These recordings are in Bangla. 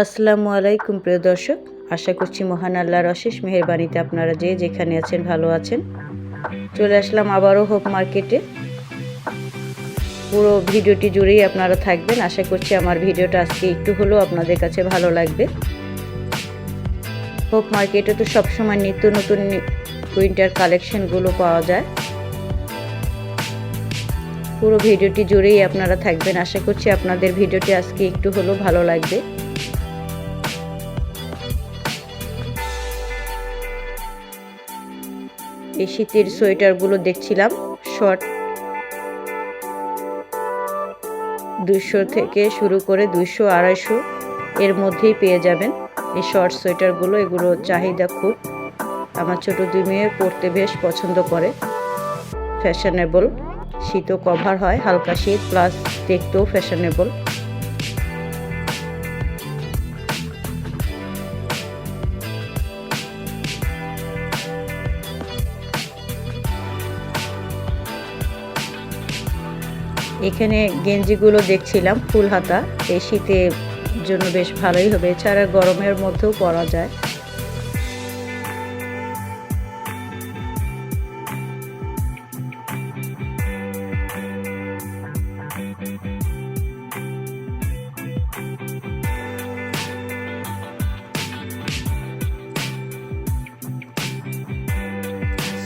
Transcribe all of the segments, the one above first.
আসসালামু আলাইকুম প্রিয় দর্শক, আশা করছি মহান আল্লাহর অশেষ মেহেরবানিতে আপনারা যে যেখানে আছেন ভালো আছেন। চলে আসলাম আবারও হোপ মার্কেটে। পুরো ভিডিওটি জুড়েই আপনারা থাকবেন। আশা করছি আমার ভিডিওটা আজকে একটু হলেও আপনাদের কাছে ভালো লাগবে। হোপ মার্কেটে তো সবসময় নিত্য নতুন উইন্টার কালেকশনগুলো পাওয়া যায়। পুরো ভিডিওটি জুড়েই আপনারা থাকবেন। আশা করছি আপনাদের ভিডিওটি আজকে একটু হলেও ভালো লাগবে। এই শীতের সোয়েটারগুলো দেখছিলাম, শর্ট 200 থেকে শুরু করে 200-250 এর মধ্যেই পেয়ে যাবেন এই শর্ট সোয়েটারগুলো। এগুলো চাহিদা খুব, আমার ছোট দুই মেয়ে পরতে বেশ পছন্দ করে। ফ্যাশনেবল, শীতও কভার হয়, হালকা শীত প্লাস দেখতেও ফ্যাশনেবল। এখানে গেঞ্জিগুলো দেখছিলাম ফুল হাতা, এই শীতের জন্য বেশ ভালোই হবে, এছাড়া গরমের মধ্যেও পরা যায়।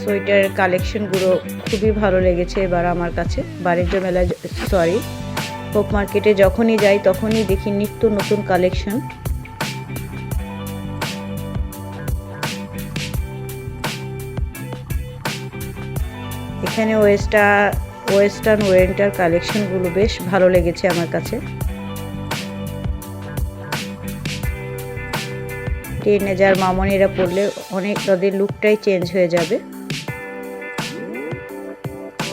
সোয়েটারের কালেকশনগুলো খুবই ভালো লেগেছে এবার আমার কাছে। বাণিজ্য মেলা হোপ মার্কেটে যখনই যাই তখনই দেখি নিত্য নতুন কালেকশন। এখানে ওয়েস্টার্ন উইন্টার কালেকশনগুলো বেশ ভালো লেগেছে আমার কাছে। টিনেজার মামনিরা পরলে অনেক, তাদের লুকটাই চেঞ্জ হয়ে যাবে।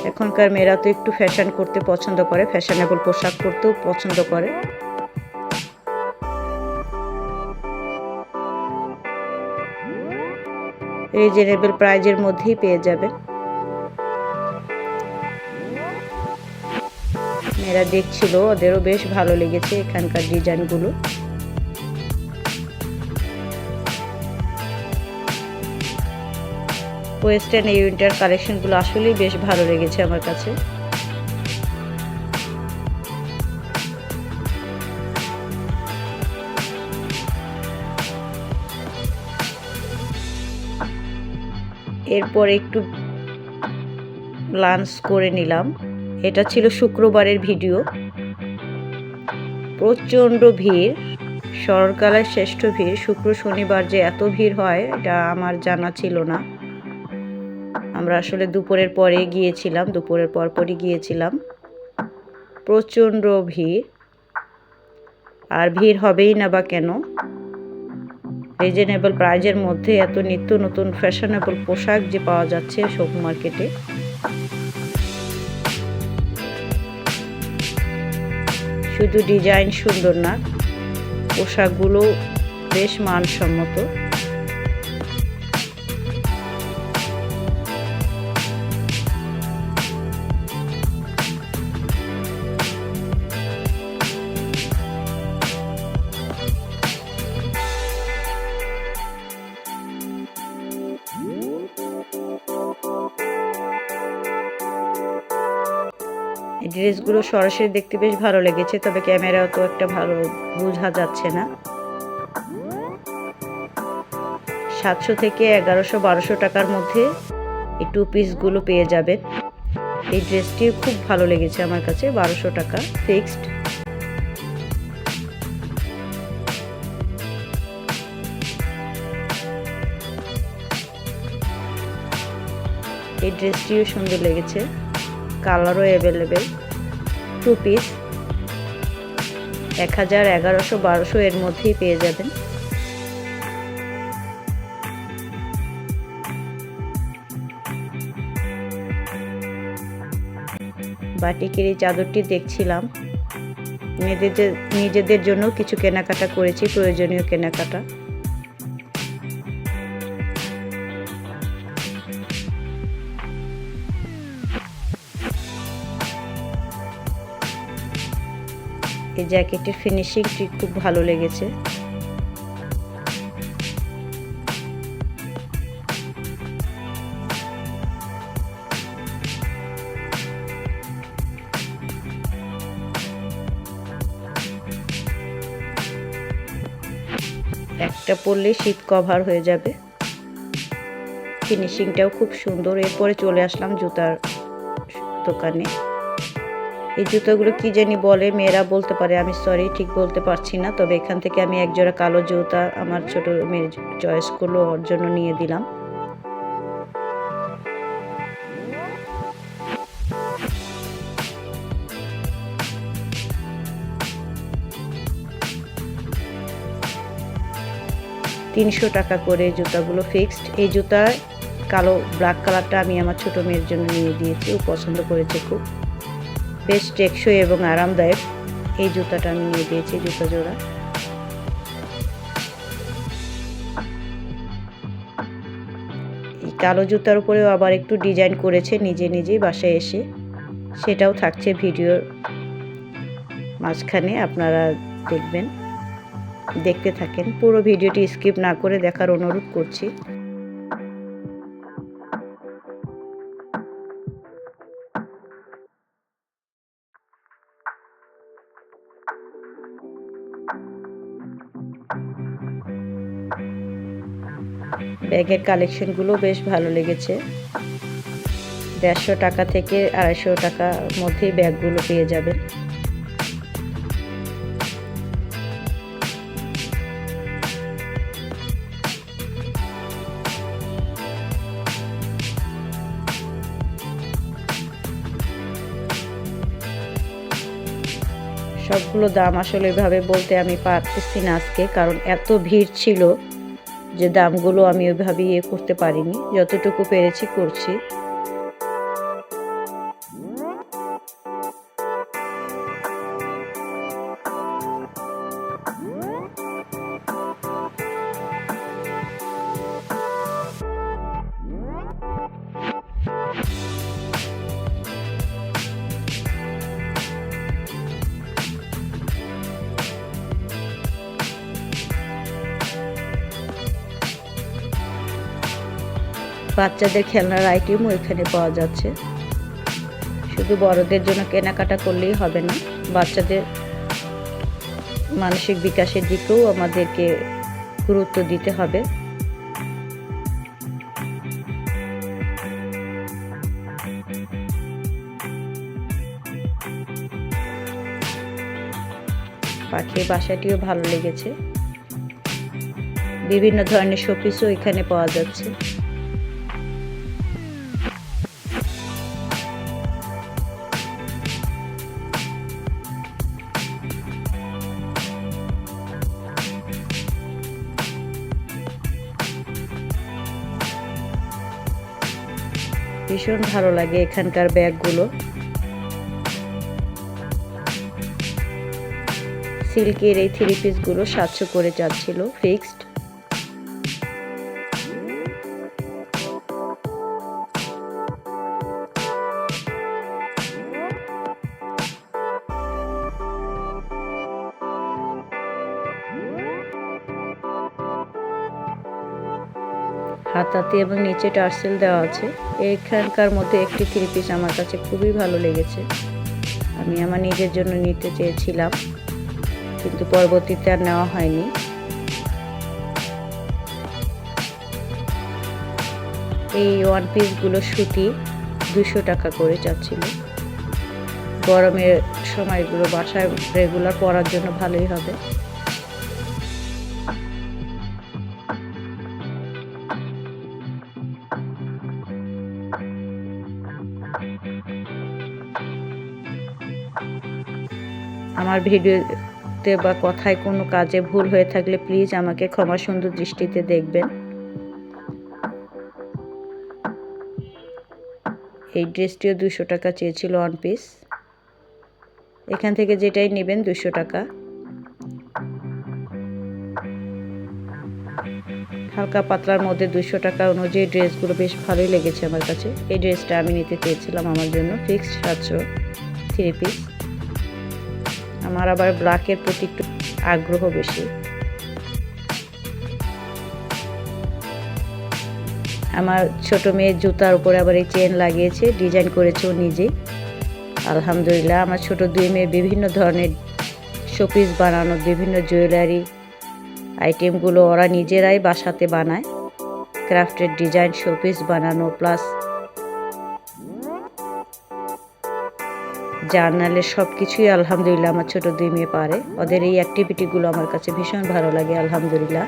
এখনকার মেয়েরা তো একটু ফ্যাশন করতে পছন্দ করে, ফ্যাশনেবল পোশাক পরতেও পছন্দ করে। রিজনেবল প্রাইজের মধ্যেই পেয়ে যাবে। মেয়েরা দেখছিল, ওদেরও বেশ ভালো লেগেছে এখানকার ডিজাইনগুলো। ওয়েস্টার্ন এই উইন্টার কালেকশনগুলো আসলেই বেশ ভালো লেগেছে আমার কাছে। এরপর একটু লাঞ্চ করে নিলাম। এটা ছিল শুক্রবারের ভিডিও। প্রচণ্ড ভিড়, শরৎকালের শ্রেষ্ঠ ভিড়। শুক্র শনিবার যে এত ভিড় হয় এটা আমার জানা ছিল না। আমরা আসলে দুপুরের পরে গিয়েছিলাম, দুপুরের পরপরই গিয়েছিলাম। প্রচণ্ড ভিড়, আর ভিড় হবেই না বা কেন। রিজনেবল প্রাইজের মধ্যে এত নিত্য নতুন ফ্যাশনেবল পোশাক যে পাওয়া যাচ্ছে শপ মার্কেটে। শুধু ডিজাইন সুন্দর না, পোশাকগুলো বেশ মানসম্মত। এই ড্রেসগুলো সরাসরি দেখতে বেশ ভালো লেগেছে, তবে ক্যামেরাও তো একটা ভালো বোঝা যাচ্ছে না। 700 থেকে 1100-1200 টাকার মধ্যে এই টু পিসগুলো পেয়ে যাবেন। এই ড্রেসটিও খুব ভালো লেগেছে আমার কাছে, 1200 টাকা ফিক্সড। এই ড্রেসটিও সুন্দর লেগেছে, কালারও অ্যাভেলেবেল। টু পিস 1000, 1100, 1200 এর মধ্যেই পেয়ে যাবেন। বাটিকের এই চাদরটি দেখছিলাম, নিজেদের জন্য কিছু কেনাকাটা করেছি, প্রয়োজনীয় কেনাকাটা। এই জ্যাকেটের ফিনিশিংটি খুব ভালো লেগেছে। একটা পরলে শীত কভার হয়ে যাবে। ফিনিশিংটাও খুব সুন্দর। এরপরে চলে আসলাম জুতার দোকানে। এই জুতোগুলো কি জানি বলে, মেয়েরা বলতে পারে, আমি সরি ঠিক বলতে পারছি না। তবে এখান থেকে আমি একজোড়া কালো জুতা আমার ছোট মেয়ের চয়েস করলো, ওর জন্য নিয়ে দিলাম। ৳300 করে জুতাগুলো ফিক্সড। এই জুতা কালো ব্ল্যাক কালারটা আমি আমার ছোট মেয়ের জন্য নিয়ে দিয়েছি, ও পছন্দ করেছে খুব। বেশ টেকসই এবং আরামদায়ক এই জুতাটা আমি নিয়ে দিয়েছি, জুতা জোড়া। এই কালো জুতার উপরেও আবার একটু ডিজাইন করেছে নিজে নিজেই বাসায় এসে, সেটাও থাকছে ভিডিওর মাঝখানে, আপনারা দেখবেন। দেখতে থাকেন, পুরো ভিডিওটি স্কিপ না করে দেখার অনুরোধ করছি। ব্যাগের কালেকশনগুলো বেশ ভালো লেগেছে। ৳150 থেকে ৳250 মধ্যেই ব্যাগগুলো পেয়ে যাবেন। সবগুলো দাম আসলে এভাবে বলতে আমি পারতেছি না আজকে, কারণ এত ভিড় ছিল যে দামগুলো আমি ওইভাবে করতে পারিনি। যতটুকু পেরেছি করছি। বাচ্চাদের খেলনার আইটেমও এখানে পাওয়া যাচ্ছে। শুধু বড়দের জন্য কেনাকাটা করলেই হবে না, বাচ্চাদের মানসিক বিকাশের দিকেও আমাদেরকে গুরুত্ব দিতে হবে। পাখির বাসাটিও ভালো লেগেছে। বিভিন্ন ধরনের শোপিসও এখানে পাওয়া যাচ্ছে। ভীষণ ভালো লাগে এখানকার ব্যাগগুলো। সিল্কের এই 3 পিসগুলো 700 করে যাচ্ছিল ফিক্সড। হাতাতে এবং নিচে টার্সেল দেওয়া আছে। এখানকার মধ্যে একটি 3 পিস আমার কাছে খুবই ভালো লেগেছে। আমি আমার নিজের জন্য নিতে চেয়েছিলাম, কিন্তু পরবর্তীতে আর নেওয়া হয়নি। এই 1 পিসগুলো সুতি 200 টাকা করে যাচ্ছিল। গরমের সময় এগুলো বাসায় রেগুলার পরার জন্য ভালোই হবে। আমার ভিডিওতে বা কথায় কোনো কাজে ভুল হয়ে থাকলে প্লিজ আমাকে ক্ষমা সুন্দর দৃষ্টিতে দেখবেন। এই ড্রেসটিও 200 টাকা চেয়েছিল 1 পিস। এখান থেকে যেটাই নেবেন 200 টাকা। হালকা পাতলার মধ্যে 200 টাকা অনুযায়ী ড্রেসগুলো বেশ ভালোই লেগেছে আমার কাছে। এই ড্রেসটা আমি নিতে চেয়েছিলাম আমার জন্য, ফিক্সড 700 3 পিস। আমার আবার ব্ল্যাকের প্রতি একটু আগ্রহ বেশি। আমার ছোট মেয়ের জুতার উপরে আবার এই চেন লাগিয়েছে, ডিজাইন করেছে ও নিজেই। আলহামদুলিল্লাহ, আমার ছোট 2 মেয়ে বিভিন্ন ধরনের শোপিস বানানো, বিভিন্ন জুয়েলারি আইটেমগুলো ওরা নিজেরাই বাসাতে বানায়। ক্রাফটের ডিজাইন, শোপিস বানানো, প্লাস জার্নালের সব কিছুই আলহামদুলিল্লাহ আমার ছোট 2 মেয়ে পারে। ওদের এই অ্যাক্টিভিটিগুলো আমার কাছে ভীষণ ভালো লাগে আলহামদুলিল্লাহ।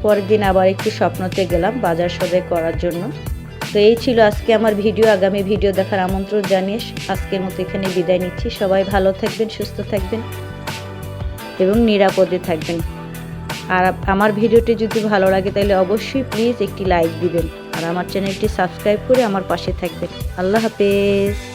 পরের দিন আবার একটু স্বপ্নতে গেলাম বাজার সদাই করার জন্য। তো এই ছিল আজকে আমার ভিডিও। আগামী ভিডিও দেখার আমন্ত্রণ জানিয়ে আজকের মতো এখানে বিদায় নিচ্ছি। সবাই ভালো থাকবেন, সুস্থ থাকবেন এবং নিরাপদে থাকবেন। আর আমার ভিডিওটি যদি ভালো লাগে তাহলে অবশ্যই প্লিজ একটি লাইক দিবেন আর আমার চ্যানেলটি সাবস্ক্রাইব করে আমার পাশে থাকবেন। আল্লাহ হাফেজ।